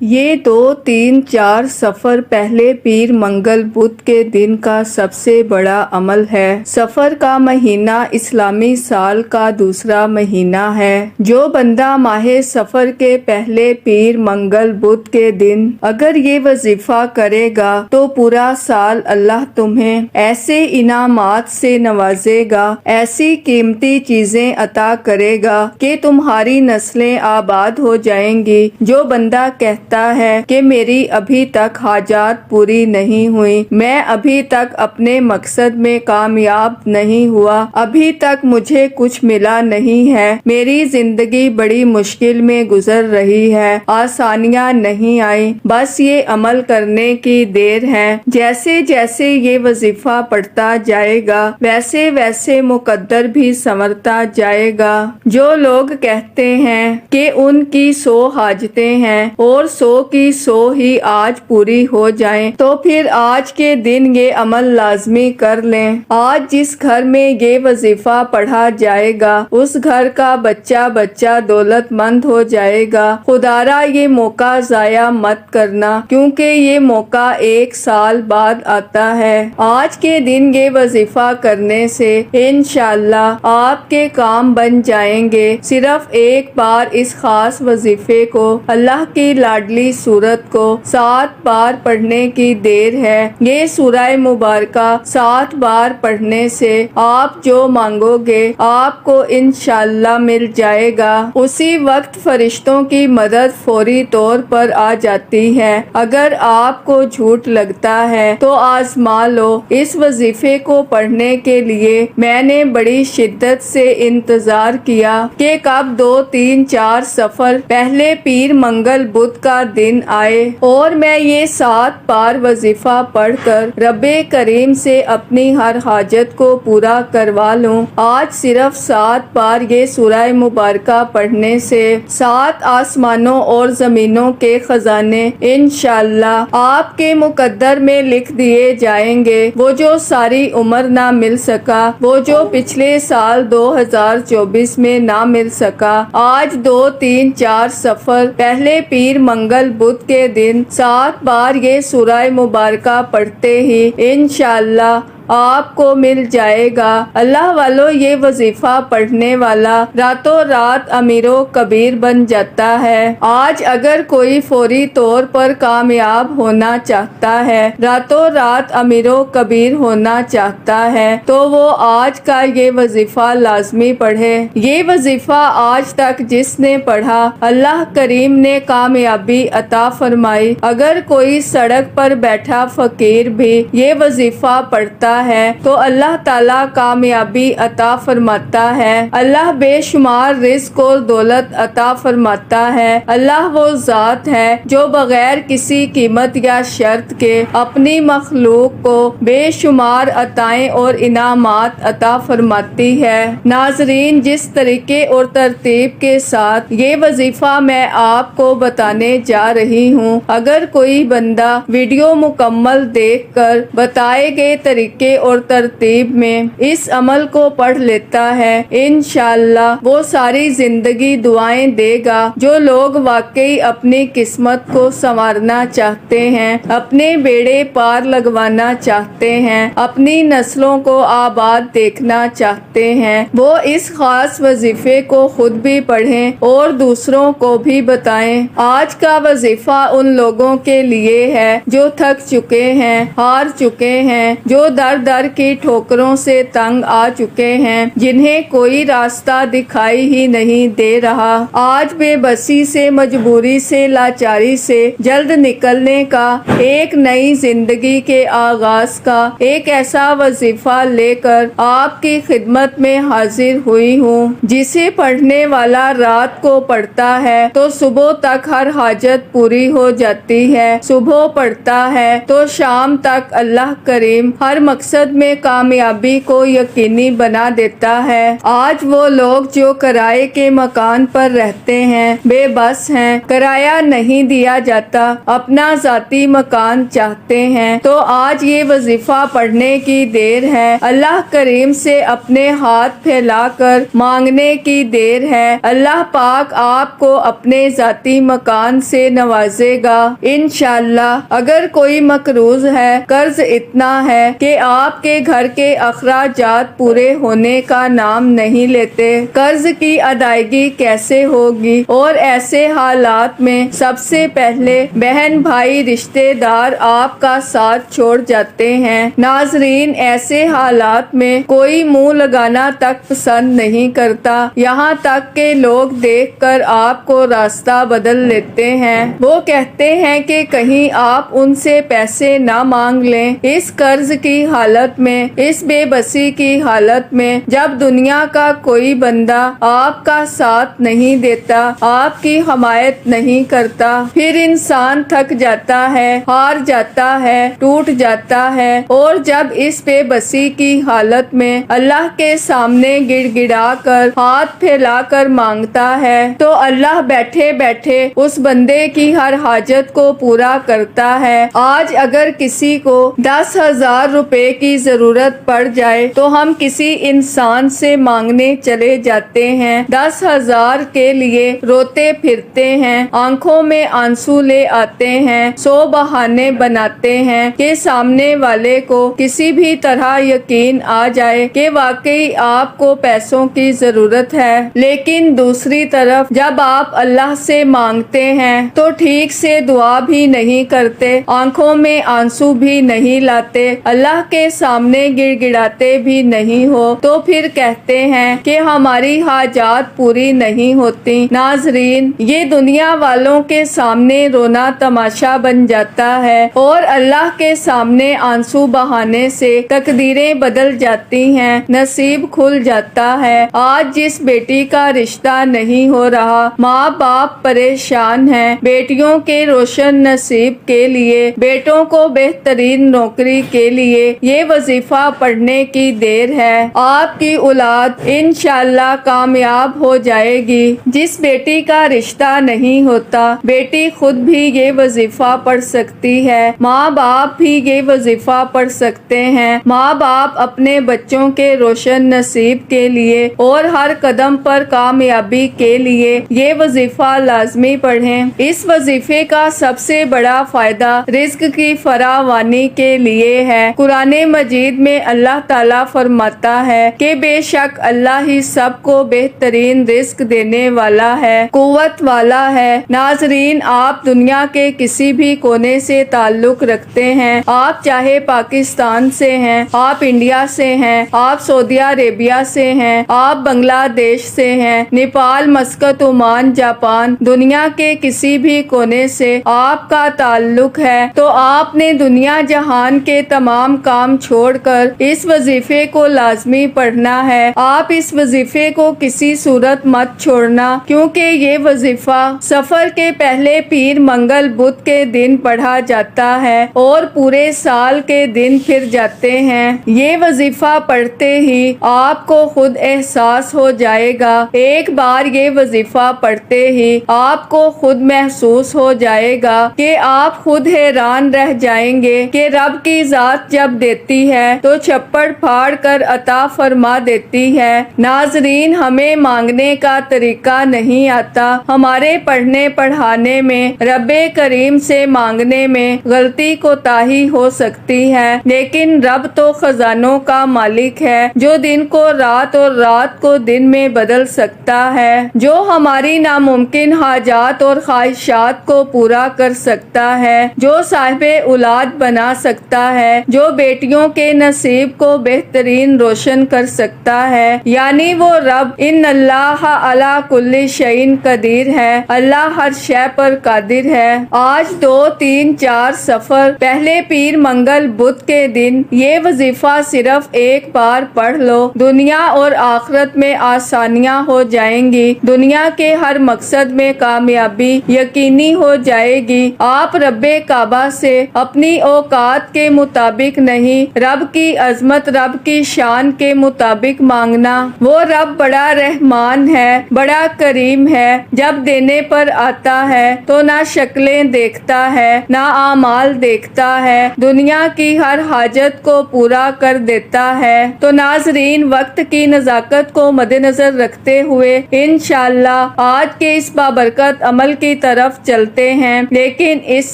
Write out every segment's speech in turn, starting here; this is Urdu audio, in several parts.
یہ 2 3 4 سفر پہلے پیر منگل بدھ کے دن کا سب سے بڑا عمل ہے۔ سفر کا مہینہ اسلامی سال کا دوسرا مہینہ ہے۔ جو بندہ ماہ سفر کے پہلے پیر منگل بدھ کے دن اگر یہ وظیفہ کرے گا تو پورا سال اللہ تمہیں ایسے انعامات سے نوازے گا، ایسی قیمتی چیزیں عطا کرے گا کہ تمہاری نسلیں آباد ہو جائیں گی۔ جو بندہ کہتا ہے کہ میری ابھی تک حاجات پوری نہیں ہوئی، میں ابھی تک اپنے مقصد میں کامیاب نہیں ہوا، ابھی تک مجھے کچھ ملا نہیں ہے، میری زندگی بڑی مشکل میں گزر رہی ہے، آسانیاں نہیں آئیں، بس یہ عمل کرنے کی دیر ہے۔ جیسے جیسے یہ وظیفہ پڑھتا جائے گا ویسے ویسے مقدر بھی سنورتا جائے گا۔ جو لوگ کہتے ہیں کہ ان کی 100 حاجتیں ہیں اور 100 کی 100 ہی آج پوری ہو جائیں تو پھر آج کے دن یہ عمل لازمی کر لیں۔ آج جس گھر میں یہ وظیفہ پڑھا جائے گا اس گھر کا بچہ بچہ دولت مند ہو جائے گا۔ خدارا یہ موقع ضائع مت کرنا کیونکہ یہ موقع 1 سال بعد آتا ہے۔ آج کے دن یہ وظیفہ کرنے سے انشاءاللہ آپ کے کام بن جائیں گے۔ صرف ایک بار اس خاص وظیفے کو اللہ کی لاڈلی سورت کو 7 بار پڑھنے کی دیر ہے۔ یہ سورہ مبارکہ 7 بار پڑھنے سے آپ جو مانگو گے آپ کو انشاءاللہ مل جائے گا۔ اسی وقت فرشتوں کی مدد فوری طور پر آ جاتی ہے۔ اگر آپ کو جھوٹ لگتا ہے تو آزما لو۔ اس وظیفے کو پڑھنے کے لیے میں نے بڑی شدت سے انتظار کیا کہ کب 2 3 4 سفر پہلے پیر منگل بدھ کا دن آئے اور میں یہ 7 بار وظیفہ پڑھ کر رب کریم سے اپنی ہر حاجت کو پورا کروا لوں۔ آج صرف 7 بار یہ سورہ مبارکہ پڑھنے سے 7 آسمانوں اور زمینوں کے خزانے انشاءاللہ آپ کے مقدر میں لکھ دیے جائیں گے۔ وہ جو ساری عمر نہ مل سکا، وہ جو پچھلے سال 2024 میں نہ مل سکا، آج 2 3 4 سفر پہلے پیر منگل بدھ کے دن 7 بار یہ سورہ مبارکہ پڑھتے ہی انشاءاللہ آپ کو مل جائے گا۔ اللہ والو یہ وظیفہ پڑھنے والا راتوں رات امیر و کبیر بن جاتا ہے۔ آج اگر کوئی فوری طور پر کامیاب ہونا چاہتا ہے، راتوں رات امیر و کبیر ہونا چاہتا ہے تو وہ آج کا یہ وظیفہ لازمی پڑھے۔ یہ وظیفہ آج تک جس نے پڑھا اللہ کریم نے کامیابی عطا فرمائی۔ اگر کوئی سڑک پر بیٹھا فقیر بھی یہ وظیفہ پڑھتا ہے تو اللہ تعالیٰ کامیابی عطا فرماتا ہے۔ اللہ بے شمار رزق اور دولت عطا فرماتا ہے۔ اللہ وہ ذات ہے جو بغیر کسی قیمت یا شرط کے اپنی مخلوق کو بے شمار عطائیں اور انعامات عطا فرماتی ہے۔ ناظرین، جس طریقے اور ترتیب کے ساتھ یہ وظیفہ میں آپ کو بتانے جا رہی ہوں، اگر کوئی بندہ ویڈیو مکمل دیکھ کر بتائے گئے طریقے اور ترتیب میں اس عمل کو پڑھ لیتا ہے انشاءاللہ وہ ساری زندگی دعائیں دے گا۔ جو لوگ واقعی اپنی قسمت کو سنوارنا چاہتے ہیں، اپنے بیڑے پار لگوانا چاہتے ہیں، اپنی نسلوں کو آباد دیکھنا چاہتے ہیں، وہ اس خاص وظیفے کو خود بھی پڑھیں اور دوسروں کو بھی بتائیں۔ آج کا وظیفہ ان لوگوں کے لیے ہے جو تھک چکے ہیں، ہار چکے ہیں، جو در در کی ٹھوکروں سے تنگ آ چکے ہیں، جنہیں کوئی راستہ دکھائی ہی نہیں دے رہا۔ آج بے بسی سے، مجبوری سے، لاچاری سے جلد نکلنے کا، ایک نئی زندگی کے آغاز کا ایک ایسا وظیفہ لے کر آپ کی خدمت میں حاضر ہوئی ہوں، جسے پڑھنے والا رات کو پڑھتا ہے تو صبح تک ہر حاجت پوری ہو جاتی ہے، صبح پڑھتا ہے تو شام تک اللہ کریم ہر مقصد مقصد میں کامیابی کو یقینی بنا دیتا ہے۔ آج وہ لوگ جو کرائے کے مکان پر رہتے ہیں بے بس ہیں، کرایہ نہیں دیا جاتا، اپنا ذاتی مکان چاہتے ہیں، تو آج یہ وظیفہ پڑھنے کی دیر ہے۔ اللہ کریم سے اپنے ہاتھ پھیلا کر مانگنے کی دیر ہے۔ اللہ پاک آپ کو اپنے ذاتی مکان سے نوازے گا انشاءاللہ۔ اگر کوئی مقروض ہے، قرض اتنا ہے کہ آپ کے گھر کے اخراجات پورے ہونے کا نام نہیں لیتے، قرض کی ادائیگی کیسے ہوگی؟ اور ایسے حالات میں سب سے پہلے بہن بھائی رشتے دار آپ کا ساتھ چھوڑ جاتے ہیں۔ ناظرین، ایسے حالات میں کوئی منہ لگانا تک پسند نہیں کرتا، یہاں تک کہ لوگ دیکھ کر آپ کو راستہ بدل لیتے ہیں۔ وہ کہتے ہیں کہ کہیں آپ ان سے پیسے نہ مانگ لیں۔ اس قرض کی حالت میں، اس بے بسی کی حالت میں، جب دنیا کا کوئی بندہ آپ کا ساتھ نہیں دیتا، آپ کی حمایت نہیں کرتا، پھر انسان تھک جاتا ہے، ہار جاتا ہے، ٹوٹ جاتا ہے، اور جب اس بے بسی کی حالت میں اللہ کے سامنے گڑ گڑا کر ہاتھ پھیلا کر مانگتا ہے تو اللہ بیٹھے بیٹھے اس بندے کی ہر حاجت کو پورا کرتا ہے۔ آج اگر کسی کو 10,000 روپے کی ضرورت پڑ جائے تو ہم کسی انسان سے مانگنے چلے جاتے ہیں، 10,000 کے لیے روتے پھرتے ہیں، آنکھوں میں آنسو لے آتے ہیں، 100 بہانے بناتے ہیں کہ سامنے والے کو کسی بھی طرح یقین آ جائے کہ واقعی آپ کو پیسوں کی ضرورت ہے۔ لیکن دوسری طرف جب آپ اللہ سے مانگتے ہیں تو ٹھیک سے دعا بھی نہیں کرتے، آنکھوں میں آنسو بھی نہیں لاتے، اللہ کے سامنے گڑ گڑاتے بھی نہیں ہو، تو پھر کہتے ہیں کہ ہماری حاجات پوری نہیں ہوتی۔ ناظرین، یہ دنیا والوں کے سامنے رونا تماشا بن جاتا ہے اور اللہ کے سامنے آنسو بہانے سے تقدیریں بدل جاتی ہیں، نصیب کھل جاتا ہے۔ آج جس بیٹی کا رشتہ نہیں ہو رہا، ماں باپ پریشان ہیں، بیٹیوں کے روشن نصیب کے لیے، بیٹوں کو بہترین نوکری کے لیے یہ وظیفہ پڑھنے کی دیر ہے۔ آپ کی اولاد انشاءاللہ کامیاب ہو جائے گی۔ جس بیٹی کا رشتہ نہیں ہوتا، بیٹی خود بھی یہ وظیفہ پڑھ سکتی ہے، ماں باپ بھی یہ وظیفہ پڑھ سکتے ہیں۔ ماں باپ اپنے بچوں کے روشن نصیب کے لیے اور ہر قدم پر کامیابی کے لیے یہ وظیفہ لازمی پڑھیں۔ اس وظیفے کا سب سے بڑا فائدہ رزق کی فراوانی کے لیے ہے۔ قرآن مجید میں اللہ تعالیٰ فرماتا ہے کہ بے شک اللہ ہی سب کو بہترین رزق دینے والا ہے، قوت والا ہے۔ ناظرین، آپ دنیا کے کسی بھی کونے سے تعلق رکھتے ہیں، آپ چاہے پاکستان سے ہیں، آپ انڈیا سے ہیں، آپ سعودی عربیہ سے ہیں، آپ بنگلہ دیش سے ہیں، نیپال، مسقط، عمان، جاپان، دنیا کے کسی بھی کونے سے آپ کا تعلق ہے تو آپ نے دنیا جہان کے تمام کام چھوڑ کر اس وظیفے کو لازمی پڑھنا ہے۔ آپ اس وظیفے کو کسی صورت مت چھوڑنا، کیونکہ یہ وظیفہ سفر کے پہلے پیر منگل بدھ کے دن پڑھا جاتا ہے اور پورے سال کے دن پھر جاتے ہیں۔ یہ وظیفہ پڑھتے ہی آپ کو خود احساس ہو جائے گا، ایک بار یہ وظیفہ پڑھتے ہی آپ کو خود محسوس ہو جائے گا کہ آپ خود حیران رہ جائیں گے کہ رب کی ذات جب دیتی ہے تو چھپڑ پھاڑ کر عطا فرما دیتی ہے۔ ناظرین، ہمیں مانگنے کا طریقہ نہیں آتا، ہمارے پڑھنے پڑھانے میں، رب کریم سے مانگنے میں غلطی کوتاہی ہو سکتی ہے، لیکن رب تو خزانوں کا مالک ہے جو دن کو رات اور رات کو دن میں بدل سکتا ہے، جو ہماری ناممکن حاجات اور خواہشات کو پورا کر سکتا ہے، جو صاحب اولاد بنا سکتا ہے، جو بیٹیوں کے نصیب کو بہترین روشن کر سکتا ہے، یعنی وہ رب ان اللہ علی کل شیء قدیر ہے، اللہ ہر شے پر قادر ہے۔ آج 2، 3، 4 سفر پہلے پیر منگل بدھ کے دن یہ وظیفہ صرف ایک بار پڑھ لو، دنیا اور آخرت میں آسانیاں ہو جائیں گی، دنیا کے ہر مقصد میں کامیابی یقینی ہو جائے گی۔ آپ رب کعبہ سے اپنی اوقات کے مطابق نہیں نہیں، رب کی عظمت، رب کی شان کے مطابق مانگنا۔ وہ رب بڑا رحمان ہے، بڑا کریم ہے، جب دینے پر آتا ہے تو نہ شکلیں دیکھتا ہے نہ اعمال دیکھتا ہے، دنیا کی ہر حاجت کو پورا کر دیتا ہے۔ تو ناظرین، وقت کی نزاکت کو مد نظر رکھتے ہوئے انشاءاللہ آج کے اس بابرکت عمل کی طرف چلتے ہیں، لیکن اس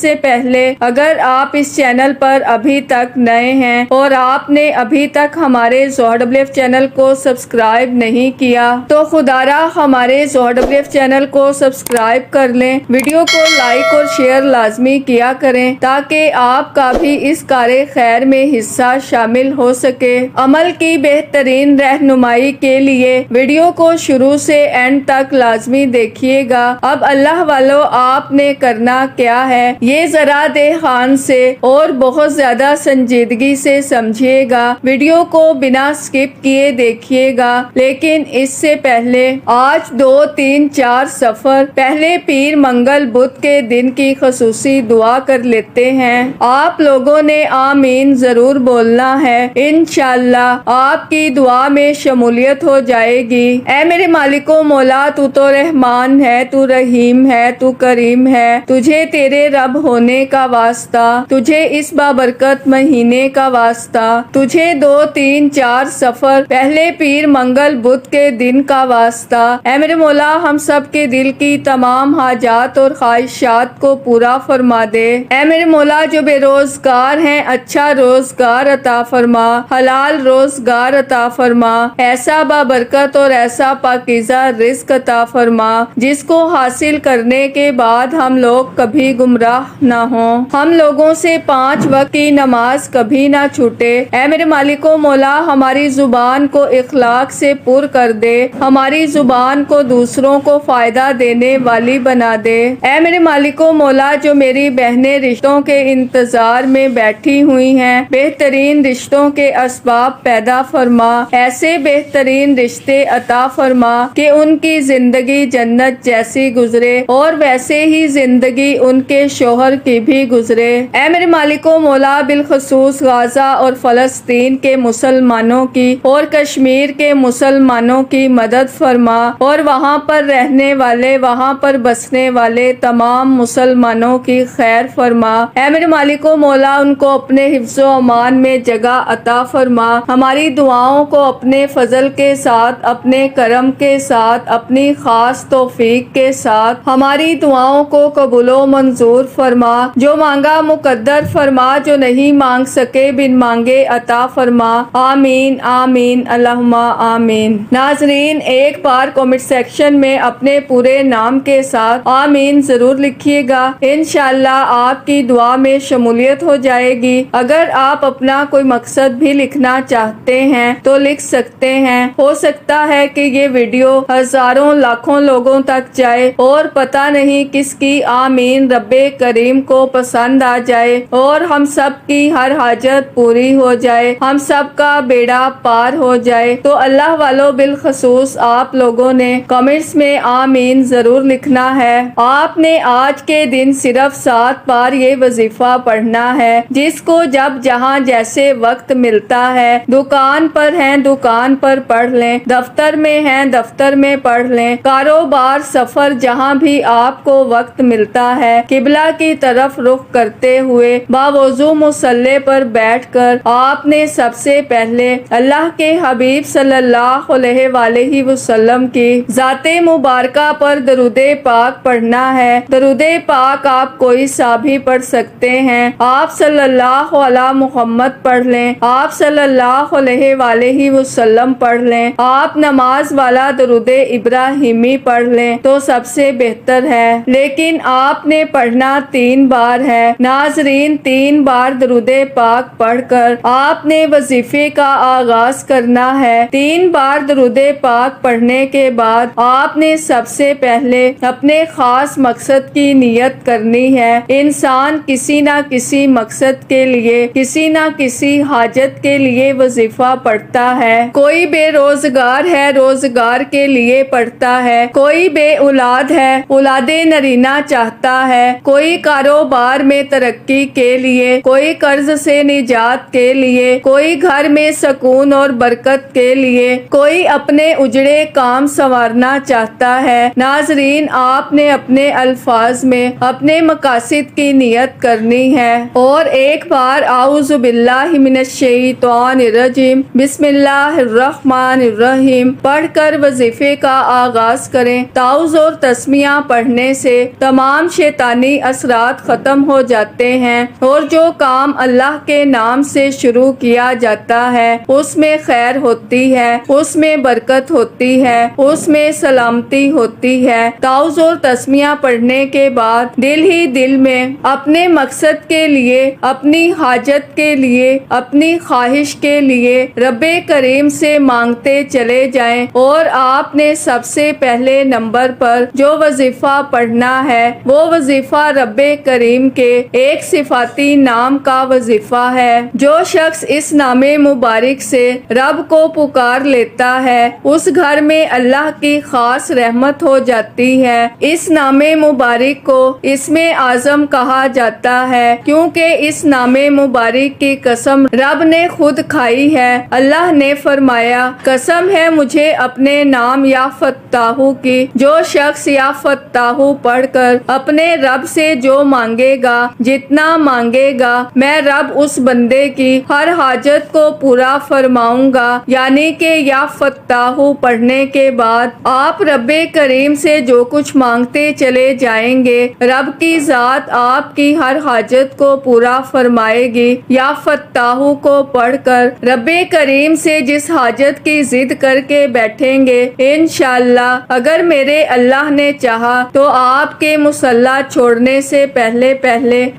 سے پہلے اگر آپ اس چینل پر ابھی تک نئے ہیں اور آپ نے ابھی تک ہمارے ZoHerWF چینل کو سبسکرائب نہیں کیا تو خدا را ہمارے ZoHerWF چینل کو سبسکرائب کر لیں، ویڈیو کو لائک اور شیئر لازمی کیا کریں تاکہ آپ کا بھی اس کار خیر میں حصہ شامل ہو سکے۔ عمل کی بہترین رہنمائی کے لیے ویڈیو کو شروع سے اینڈ تک لازمی دیکھیے گا۔ اب اللہ والو، آپ نے کرنا کیا ہے، یہ ذرا دھیان سے اور بہت زیادہ سنجیدگی سے سمجھیے گا، ویڈیو کو بنا سکپ کیے دیکھیے گا۔ لیکن اس سے پہلے آج 2، 3، 4 سفر پہلے پیر منگل بدھ کے دن کی خصوصی دعا کر لیتے ہیں۔ آپ لوگوں نے آمین ضرور بولنا ہے، انشاءاللہ آپ کی دعا میں شمولیت ہو جائے گی۔ اے میرے مالک و مولا، تو تو رحمان ہے، تو رحیم ہے، تو کریم ہے، تجھے تیرے رب ہونے کا واسطہ، تجھے اس بابرکت مہینے کا واسطہ، تجھے 2، 3، 4 سفر پہلے پیر منگل بدھ کے دن کا واسطہ۔ اے میرے مولا، ہم سب کے دل کی تمام حاجات اور خواہشات کو پورا فرما دے۔ اے میرے مولا، جو بے روزگار ہیں اچھا روزگار عطا فرما، حلال روزگار عطا فرما، ایسا بابرکت اور ایسا پاکیزہ رزق عطا فرما جس کو حاصل کرنے کے بعد ہم لوگ کبھی گمراہ نہ ہوں، ہم لوگوں سے 5 وقت کی نماز کبھی نہ چھوٹے۔ اے میرے مالک و مولا، ہماری زبان کو اخلاق سے پر کر دے، ہماری زبان کو دوسروں کو فائدہ دینے والی بنا دے۔ اے میرے مالک و مولا، جو میری بہنیں رشتوں کے انتظار میں بیٹھی ہوئی ہیں، بہترین رشتوں کے اسباب پیدا فرما، ایسے بہترین رشتے عطا فرما کہ ان کی زندگی جنت جیسی گزرے اور ویسے ہی زندگی ان کے شوہر کی بھی گزرے۔ اے میرے مالک و مولا، بالخصوص غزہ اور فلسطین کے مسلمانوں کی اور کشمیر کے مسلمانوں کی مدد فرما، اور وہاں پر رہنے والے، وہاں پر بسنے والے تمام مسلمانوں کی خیر فرما۔ اے میرے مالک و مولا، ان کو اپنے حفظ و امان میں جگہ عطا فرما، ہماری دعاؤں کو اپنے فضل کے ساتھ، اپنے کرم کے ساتھ، اپنی خاص توفیق کے ساتھ ہماری دعاؤں کو قبول و منظور فرما، جو مانگا مقدر فرما، جو نہیں مانگ سکے بن مانگے عطا فرما، آمین آمین اللہم آمین۔ ناظرین، ایک بار کمنٹ سیکشن میں اپنے پورے نام کے ساتھ آمین ضرور لکھیے گا، انشاءاللہ آپ کی دعا میں شمولیت ہو جائے گی۔ اگر آپ اپنا کوئی مقصد بھی لکھنا چاہتے ہیں تو لکھ سکتے ہیں، ہو سکتا ہے کہ یہ ویڈیو ہزاروں لاکھوں لوگوں تک جائے اور پتہ نہیں کس کی آمین رب کریم کو پسند آ جائے اور ہم سب کی ہر حاجت پوری ہو جائے، ہم سب کا بیڑا پار ہو جائے۔ تو اللہ والو، بالخصوص آپ لوگوں نے کمنٹس میں آمین ضرور لکھنا ہے۔ آپ نے آج کے دن صرف 7 بار یہ وظیفہ پڑھنا ہے، جس کو جب جہاں جیسے وقت ملتا ہے، دکان پر ہیں دکان پر پڑھ لیں، دفتر میں ہیں دفتر میں پڑھ لیں، کاروبار، سفر، جہاں بھی آپ کو وقت ملتا ہے، قبلہ کی طرف رخ کرتے ہوئے باوضو مصلی پر بیٹھ کر آپ نے سب سے پہلے اللہ کے حبیب صلی اللہ علیہ وآلہ وسلم کی ذات مبارکہ پر درود پاک پڑھنا ہے۔ درود پاک آپ کوئی سا بھی پڑھ سکتے ہیں، آپ صلی اللہ علی محمد پڑھ لیں، آپ صلی اللہ علیہ وآلہ وسلم پڑھ لیں، آپ نماز والا درود ابراہیمی پڑھ لیں تو سب سے بہتر ہے، لیکن آپ نے پڑھنا 3 بار ہے۔ ناظرین، 3 بار درود پاک پڑھ کر آپ نے وظیفے کا آغاز کرنا ہے۔ 3 بار درود پاک پڑھنے کے بعد آپ نے سب سے پہلے اپنے خاص مقصد کی نیت کرنی ہے۔ انسان کسی نہ کسی مقصد کے لیے، کسی نہ کسی حاجت کے لیے وظیفہ پڑھتا ہے۔ کوئی بے روزگار ہے، روزگار کے لیے پڑھتا ہے، کوئی بے اولاد ہے، اولاد نرینہ چاہتا ہے، کوئی کاروبار میں ترقی کے لیے، کوئی قرض سے نجات کے لیے، کوئی گھر میں سکون اور برکت کے لیے، کوئی اپنے اجڑے کام سنوارنا چاہتا ہے۔ ناظرین، آپ نے اپنے الفاظ میں اپنے مقاصد کی نیت کرنی ہے اور ایک بار اعوذ باللہ من الشیطان الرجیم بسم اللہ الرحمن الرحیم پڑھ کر وظیفے کا آغاز کریں۔ تعوذ اور تسمیہ پڑھنے سے تمام شیطانی اثرات ختم ہو جاتے ہیں اور جو کام اللہ کے نام سے شروع کیا جاتا ہے اس میں خیر ہوتی ہے، اس میں برکت ہوتی ہے، اس میں سلامتی ہوتی ہے۔ تعوذ اور تسمیہ پڑھنے کے بعد دل ہی دل میں اپنے مقصد کے لیے، اپنی حاجت کے لیے، اپنی خواہش کے لیے رب کریم سے مانگتے چلے جائیں، اور آپ نے سب سے پہلے نمبر پر جو وظیفہ پڑھنا ہے وہ وظیفہ رب کریم کے ایک صفاتی نام کا وظیفہ ہے۔ جو شخص اس نام مبارک سے رب کو پکار لیتا ہے اس گھر میں اللہ کی خاص رحمت ہو جاتی ہے۔ اس نام مبارک کو اسم اعظم کہا جاتا ہے کیونکہ اس نام مبارک کی قسم رب نے خود کھائی ہے۔ اللہ نے فرمایا، قسم ہے مجھے اپنے نام یا فتاحو کی، جو شخص یا فتاحو پڑھ کر اپنے رب سے جو مانگے گا، جتنا مانگے گا، میں رب اس بندے کی ہر حاجت کو پورا فرماؤں گا۔ یعنی کہ یا فتاحو پڑھنے کے بعد آپ رب کریم سے جو کچھ مانگتے چلے جائیں گے، رب کی ذات آپ کی ہر حاجت کو پورا فرمائے گی۔ یا فتاحو کو پڑھ کر رب کریم سے جس حاجت کی ضد کر کے بیٹھیں گے، انشاءاللہ اگر میرے اللہ نے چاہا تو آپ کے مصلی چھوڑنے سے پہلے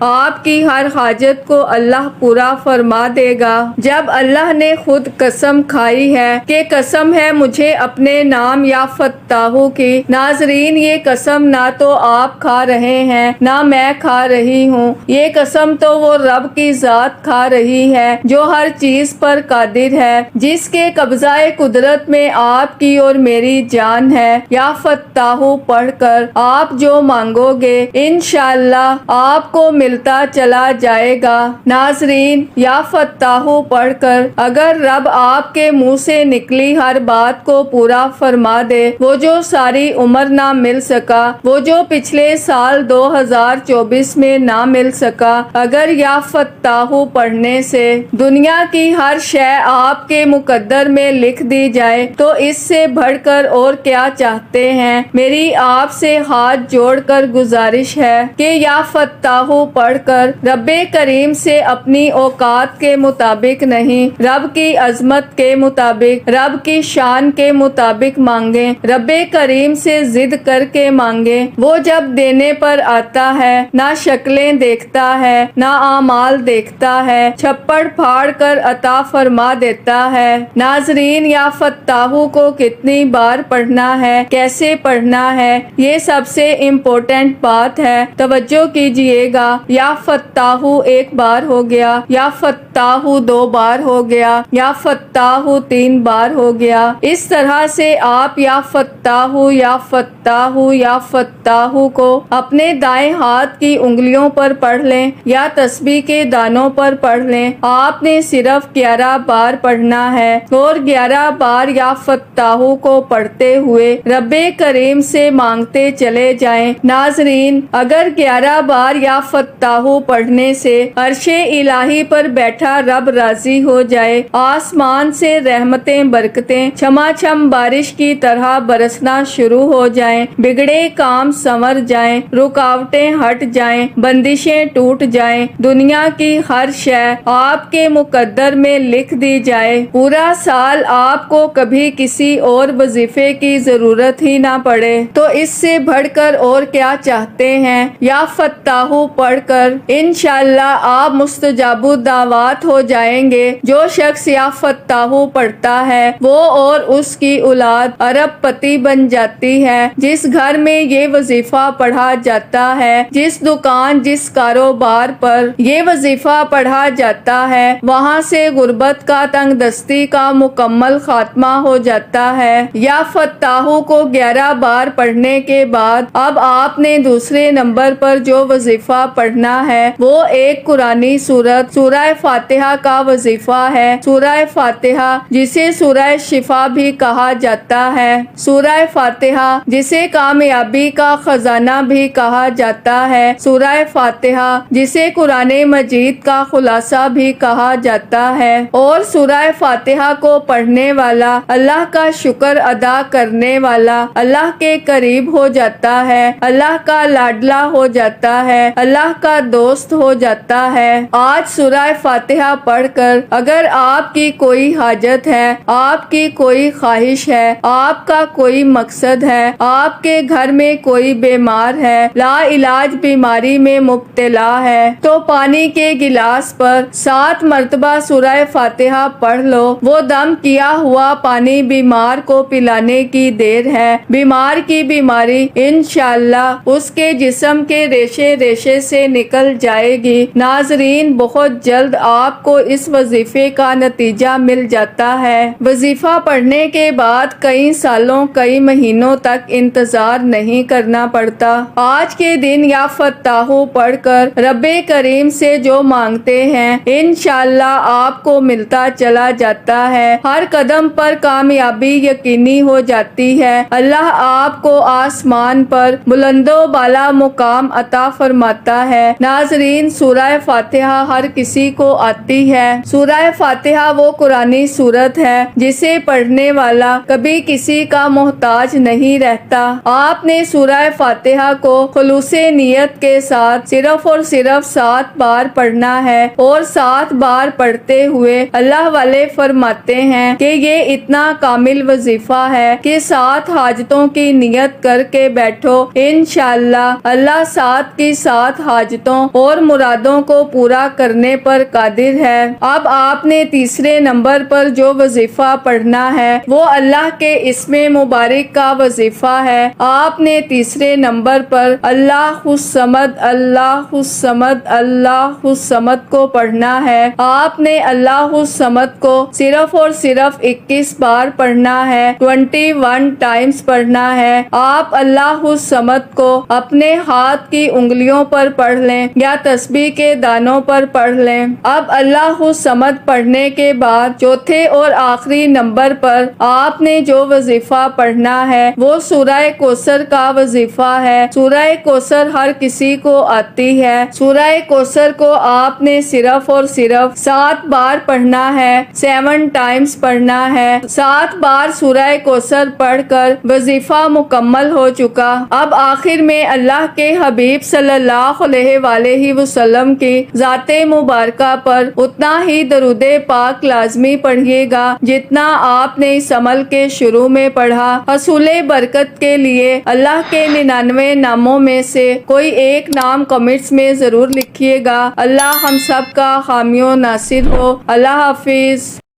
آپ کی ہر حاجت کو اللہ پورا فرما دے گا۔ جب اللہ نے خود قسم کھائی ہے کہ قسم ہے مجھے اپنے نام یا فتاحو کی، ناظرین یہ قسم نہ تو آپ کھا رہے ہیں نہ میں کھا رہی ہوں، یہ قسم تو وہ رب کی ذات کھا رہی ہے جو ہر چیز پر قادر ہے، جس کے قبضہ قدرت میں آپ کی اور میری جان ہے۔ یا فتاحو پڑھ کر آپ جو مانگو گے انشاءاللہ آپ کو ملتا چلا جائے گا۔ ناظرین، یا فتاحو پڑھ کر اگر رب آپ کے منہ سے نکلی ہر بات کو پورا فرما دے، وہ جو ساری عمر نہ مل سکا، وہ جو پچھلے سال 2024 میں نہ مل سکا، اگر یا فتاحو پڑھنے سے دنیا کی ہر شے آپ کے مقدر میں لکھ دی جائے تو اس سے بڑھ کر اور کیا چاہتے ہیں؟ میری آپ سے ہاتھ جوڑ کر گزارش ہے کہ یا فتاحو پڑھ کر رب کریم سے اپنی اوقات کے مطابق نہیں، رب کی عظمت کے مطابق، رب کی شان کے مطابق مانگیں، رب کریم سے ضد کر کے مانگیں۔ وہ جب دینے پر آتا ہے نہ شکلیں دیکھتا ہے نہ اعمال دیکھتا ہے، چھپڑ پھاڑ کر عطا فرما دیتا ہے۔ ناظرین، یا فتاحو کو کتنی بار پڑھنا ہے، کیسے پڑھنا ہے، یہ سب سے امپورٹنٹ بات ہے، توجہ کیجئے گا۔ یا فتاحو ایک بار ہو گیا، یا فتاحو 2 بار ہو گیا، یا فتاحو 3 بار ہو گیا، اس طرح سے آپ یا فتاحو یا فتاحو یا فتاحو کو اپنے دائیں ہاتھ کی انگلیوں پر پڑھ لیں یا تسبیح کے دانوں پر پڑھ لیں۔ آپ نے صرف 11 بار پڑھنا ہے اور 11 بار یا فتاحو کو پڑھتے ہوئے رب کریم سے مانگتے چلے جائیں۔ ناظرین، اگر 11 بار یا فتاحو پڑھنے سے عرش الہی پر بیٹھا رب راضی ہو جائے، آسمان سے رحمتیں برکتیں چھما چھم بارش کی طرح برسنا شروع ہو جائیں، بگڑے کام سنور جائیں، رکاوٹیں ہٹ جائیں، بندشیں ٹوٹ جائیں، دنیا کی ہر شے آپ کے مقدر میں لکھ دی جائے، پورا سال آپ کو کبھی کسی اور وظیفے کی ضرورت ہی نہ پڑے، تو اس سے بڑھ کر اور کیا چاہتے ہیں؟ یا فتاحو پڑھ کر انشاءاللہ آپ مستجاب الدعوات ہو جائیں گے۔ جو شخص یا فتاحو پڑھتا ہے وہ اور اس کی اولاد ارب پتی بن جاتی ہے۔ جس گھر میں یہ وظیفہ پڑھا جاتا ہے، جس دکان جس کاروبار پر یہ وظیفہ پڑھا جاتا ہے، وہاں سے غربت کا تنگ دستی کا مکمل خاتمہ ہو جاتا ہے۔ یا فتاحو کو 11 بار پڑھنے کے بعد اب آپ نے دوسرے نمبر پر جو وظیفہ پڑھنا ہے وہ ایک قرآنی سورت سورہ فاتحہ کا وظیفہ ہے۔ سورہ فاتحہ جسے سورہ شفا بھی کہا جاتا ہے، سورہ فاتحہ جسے کامیابی کا خزانہ بھی کہا جاتا ہے، سورہ فاتحہ جسے قرآن مجید کا خلاصہ بھی کہا جاتا ہے، اور سورہ فاتحہ کو پڑھنے والا اللہ کا شکر ادا کرنے والا اللہ کے قریب ہو جاتا ہے، اللہ کا لاڈلا ہو جاتا ہے، اللہ کا دوست ہو جاتا ہے۔ آج سورہ فاتحہ پڑھ کر اگر آپ کی کوئی حاجت ہے، آپ کی کوئی خواہش ہے، آپ کا کوئی مقصد ہے، آپ کے گھر میں کوئی بیمار ہے، لا علاج بیماری میں مبتلا ہے، تو پانی کے گلاس پر 7 مرتبہ سورہ فاتحہ پڑھ لو۔ وہ دم کیا ہوا پانی بیمار کو پلانے کی دیر ہے، بیمار کی بیماری انشاءاللہ اس کے جسم کے ریشے ریشے سے نکل جائے گی۔ ناظرین، بہت جلد آپ کو اس وظیفے کا نتیجہ مل جاتا ہے۔ وظیفہ پڑھنے کے بعد کئی سالوں کئی مہینوں تک انتظار نہیں کرنا پڑتا۔ آج کے دن یا فتاحو پڑھ کر رب کریم سے جو مانگتے ہیں انشاءاللہ آپ کو ملتا چلا جاتا ہے۔ ہر قدم پر کامیابی یقینی ہو جاتی ہے۔ اللہ آپ کو آسمان پر بلند و بالا مقام عطا فرماتا ہے۔ ناظرین، سورہ فاتحہ ہر کسی کو آتی ہے۔ سورہ فاتحہ وہ قرآنی سورت ہے جسے پڑھنے والا کبھی کسی کا محتاج نہیں رہتا۔ آپ نے سورہ فاتحہ کو خلوص نیت کے ساتھ صرف اور صرف 7 بار پڑھنا ہے، اور 7 بار پڑھتے ہوئے اللہ والے فرماتے ہیں کہ یہ اتنا کامل وظیفہ ہے کہ 7 حاجتوں کی نیت کر کے بیٹھو، انشاءاللہ اللہ 7 کی 7 حاجتوں اور مرادوں کو پورا کرنے پر قادر ہے۔ اب آپ نے تیسرے نمبر پر جو وظیفہ پڑھنا ہے وہ اللہ کے اسم مبارک کا وظیفہ ہے۔ آپ نے تیسرے نمبر پر اللہ الصمد اللہ الصمد اللہ الصمد کو پڑھنا ہے۔ آپ نے اللہ الصمد کو صرف اور صرف 21 بار پڑھنا ہے، 21 ٹائمز پڑھنا ہے۔ آپ اللہ الصمد کو اپنے ہاتھ کی انگلیوں پر پڑھ لیں یا تسبیح کے دانوں پر پڑھ لیں۔ اب اللہ الصمد پڑھنے کے بعد چوتھے اور آخری نمبر پر آپ نے جو وظیفہ پڑھنا ہے وہ سورہ کوثر کا وظیفہ ہے۔ سورہ کوثر ہر کسی کو آتی ہے۔ سورہ کوثر کو آپ نے صرف اور صرف 7 بار پڑھنا ہے، 7 ٹائمز پڑھنا ہے۔ 7 بار سورہ کوثر پڑھ کر وظیفہ مکمل ہو چکا۔ اب آخر میں اللہ کے حبیب صلی اللہ علیہ وآلہ وسلم کی ذات مبارکہ پر اتنا ہی درود پاک لازمی پڑھیے گا جتنا آپ نے اس عمل کے شروع میں پڑھا۔ حصول برکت کے لیے اللہ کے 99 ناموں میں سے کوئی ایک نام کمنٹس میں ضرور لکھیے گا۔ اللہ ہم سب کا حامی و ناصر ہو۔ اللہ حافظ۔